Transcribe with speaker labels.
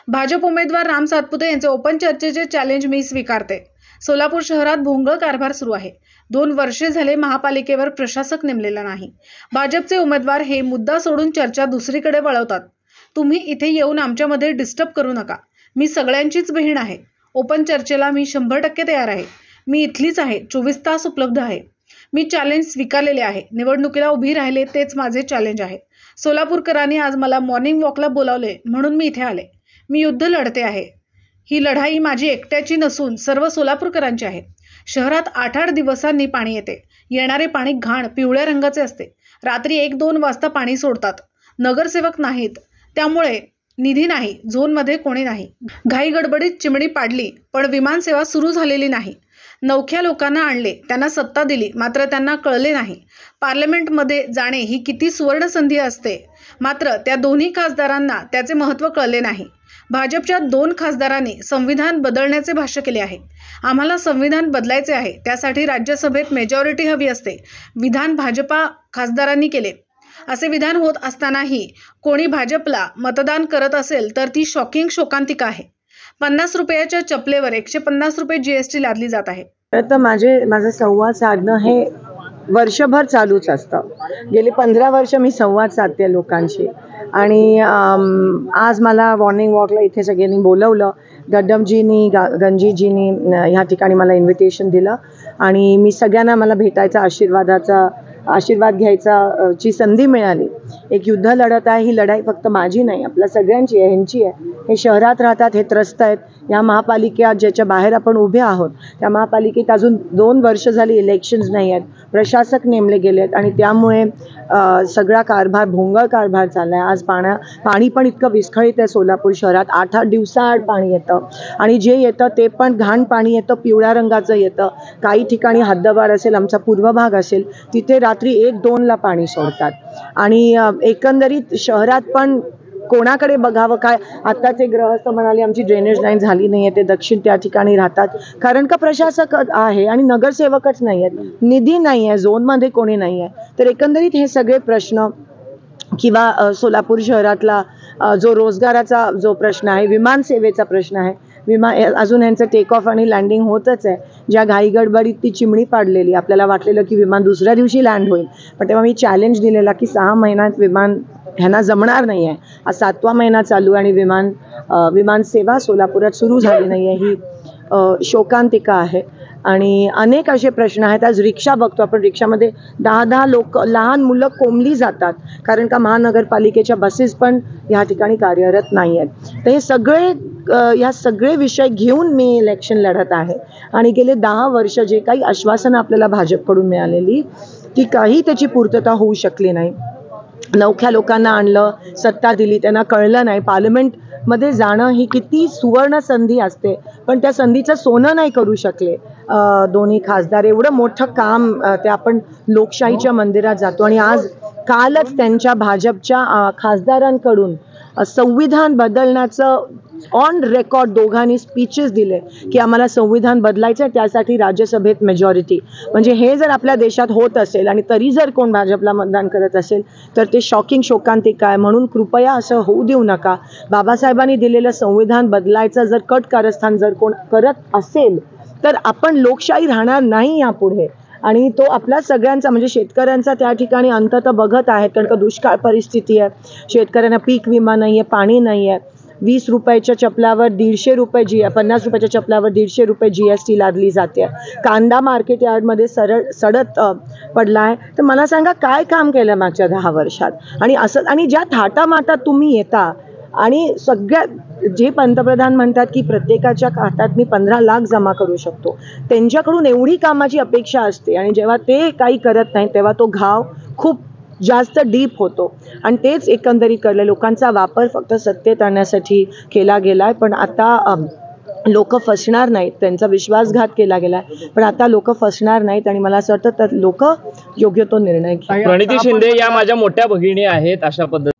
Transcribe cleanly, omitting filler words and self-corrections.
Speaker 1: भाजप उमेदवार राम सातपुते यांचे ओपन चर्चेचे चॅलेंज मी स्वीकारते। सोलापूर शहरात भोंगळ कारभार सुरू आहे। 2 वर्षे झाले महापालिकेवर प्रशासक नेमलेला नाही। भाजपचे उमेदवार हे मुद्दा सोडून चर्चा दुसरीकडे वळवतात। तुम्ही इथे येऊन आमच्यामध्ये डिस्टर्ब करू नका। मी सगळ्यांचीच बहीण आहे। ओपन चर्चेला मी 100% तयार आहे। मी इथलीच आहे। 24 तास उपलब्ध आहे। मी चॅलेंज स्वीकारलेले आहे। निवडणुकीला उभी राहिले तेच माझे चॅलेंज आहे। सोलापूरकरांनी आज मला मॉर्निंग वॉकला बोलावले म्हणून मी इथे आले। मी युद्ध लढते आहे। ही लढाई माझी एकट्याची नसून सर्व सोलापूरकरांची आहे। शहरात 8-8 दिवसांनी पाणी येते। येणारे पाणी घाण पिवळ्या रंगाचे असते। रात्री 1-2 वाजता पाणी सोडतात। नगरसेवक नाहीत, त्यामुळे निधी नाही। झोनमध्ये कोणी नाही। घाई गडबडीत चिमणी पाडली, पण विमान सेवा सुरू झालेली नाही। नवख्या लोकांना आणले, त्यांना सत्ता दिली, मात्र त्यांना कळले नाही पार्लमेंटमध्ये जाणे ही किती सुवर्ण संधी असते। मात्र त्या दोन्ही खासदारांना त्याचे महत्त्व कळले नाही। भाजपच्या 2 खासदारांनी संविधान बदलण्याचे भाष्य केले आहे। आम्हाला संविधान बदलायचे आहे, त्यासाठी राज्यसभेत मेजॉरिटी हवी असते। विधान भाजपा खासदारांनी केले। असे विधान होत असतानाही कोणी भाजपला मतदान करत असेल तर ती शॉकिंग शोकांतिका आहे। 50 रुपयाच्या चपलेवर 150 रुपये GST लादली जात आहे।
Speaker 2: तर माझं संवाद साधणं हे वर्षभर चालूच असतं। गेली 15 वर्ष मी संवाद साधते लोकांशी आणि आज मला मॉर्निंग वॉकला इथे सगळ्यांनी बोलवलं। गड्डमजींनी गंजीजींनी ह्या ठिकाणी मला इन्व्हिटेशन दिलं आणि मी सगळ्यांना मला भेटायचा आशीर्वाद घ्यायचा ची संधी मिळाली। एक युद्ध लढत आहे। ही लढाई फक्त माझी नाही, आपल्या सगळ्यांची आहे, ह्यांची आहे। हे शहरात राहतात, हे त्रस्त आहेत। या महापालिकेत ज्याच्या बाहेर आपण उभे आहोत त्या महापालिकेत अजून 2 वर्ष झाली इलेक्शन्स नाही आहेत, प्रशासक नेमले गेले आहेत आणि त्यामुळे सगळा कारभार भोंगळ कारभार चालला आहे। आज पाणी पण इतकं विस्कळीत आहे सोलापूर शहरात। 8-8 दिवसाआड पाणी येतं आणि जे येतं ते पण घाण पाणी येतं, पिवळ्या रंगाचं येतं। काही ठिकाणी हद्दवाढ असेल, आमचा पूर्व भाग असेल, तिथे रात्री 1-2ला पाणी सोडतात आणि एकंदरीत शहरात पण कोणाकडे बघावं काय। आत्ताचे गृहस्थ म्हणाले आमची ड्रेनेज लाईन झाली नाही आहे, ते दक्षिण त्या ठिकाणी राहतात कारण का प्रशासक आहे आणि नगरसेवकच नाही आहेत, निधी नाही आहे, झोनमध्ये कोणी नाही आहे। तर एकंदरीत हे सगळे प्रश्न किंवा सोलापूर शहरातला जो रोजगाराचा जो प्रश्न आहे, विमान सेवेचा प्रश्न आहे, अजून यांचं टेक ऑफ आणि लँडिंग होतच आहे। ज्या घाई गडबडीत ती चिमणी पाडलेली, आपल्याला वाटलेलं की विमान दुसऱ्या दिवशी लँड होईल, पण तेव्हा मी चॅलेंज दिलेला की 6 महिन्यात विमान ह्यांना जमणार नाही आहे। आज 7वा महिना चालू आणि विमान सेवा सोलापुरात सुरू झाली नाही आहे, ही शोकांतिका आहे। आणि अनेक असे प्रश्न आहेत। आज रिक्षा बघतो आपण, रिक्षामध्ये 10-10 लोक, लहान मुलं कोंबली जातात कारण का महानगरपालिकेच्या बसेस पण ह्या ठिकाणी कार्यरत नाही आहेत। तर हे सगळे विषय घेऊन मी इलेक्शन लढत आहे आणि गेले 10 वर्ष जे काही आश्वासनं आपल्याला भाजपकडून मिळालेली ती काही त्याची पूर्तता होऊ शकली नाही। नवख्या लोकांना आणलं, सत्ता दिली, त्यांना कळलं नाही पार्लमेंटमध्ये जाणं ही किती सुवर्ण संधी असते, पण त्या संधीचं सोनं नाही करू शकले दोन्ही खासदार। एवढं मोठं काम ते आपण लोकशाहीच्या मंदिरात जातो आणि आज कालच त्यांच्या भाजपच्या खासदारांकडून संविधान बदलण्याचं ऑन रेकॉर्ड दोघांनी स्पीचेस दिले की आम्हाला संविधान बदलायचं, त्यासाठी राज्यसभेत मेजॉरिटी। म्हणजे हे जर आपल्या देशात होत असेल आणि तरी जर कोण भाजपला मतदान करत असेल तर ते शॉकिंग शोकांतिका आहे। म्हणून कृपया असं होऊ देऊ नका। बाबासाहेबांनी दिलेलं संविधान बदलायचं जर कट कारस्थान जर कोण करत असेल तर आपण लोकशाही राहणार नाही यापुढे। आणि तो आपल्या सगळ्यांचा म्हणजे शेतकऱ्यांचा त्या ठिकाणी अंततः बघत आहेत कारण का दुष्काळ परिस्थिती आहे, शेतकऱ्यांना पीक विमा नाही आहे, पाणी नाही आहे। 20 रुपयाच्या चपलावर 150 रुपये 50 रुपयाच्या चपलावर 150 रुपये GST लादली जाते। कांदा मार्केट यार्डमध्ये सडत पडला आहे। तर मला सांगा काय काम केलं मागच्या 10 वर्षात। आणि ज्या थाटामाटात तुम्ही येता आणि जे पंतप्रधान म्हणतात की प्रत्येकाच्या खात्यात मी 15 लाख जमा करू शकतो, त्यांच्याकडून एवढी कामाची अपेक्षा असते आणि जेव्हा ते काही करत नाही तेव्हा तो घाव खूप जास्त डीप होतो आणि तेच एकंदरीत कळलं। लोकांचा वापर फक्त सत्तेत आणण्यासाठी केला गेलाय, पण आता लोक फसणार नाहीत, त्यांचा विश्वासघात केला गेलाय, पण आता लोक फसणार नाहीत आणि मला असं वाटतं तर लोक योग्य तो निर्णय घेतील।
Speaker 3: प्रणिती शिंदे या माझ्या मोठ्या भगिनी आहेत अशा पद्धतीने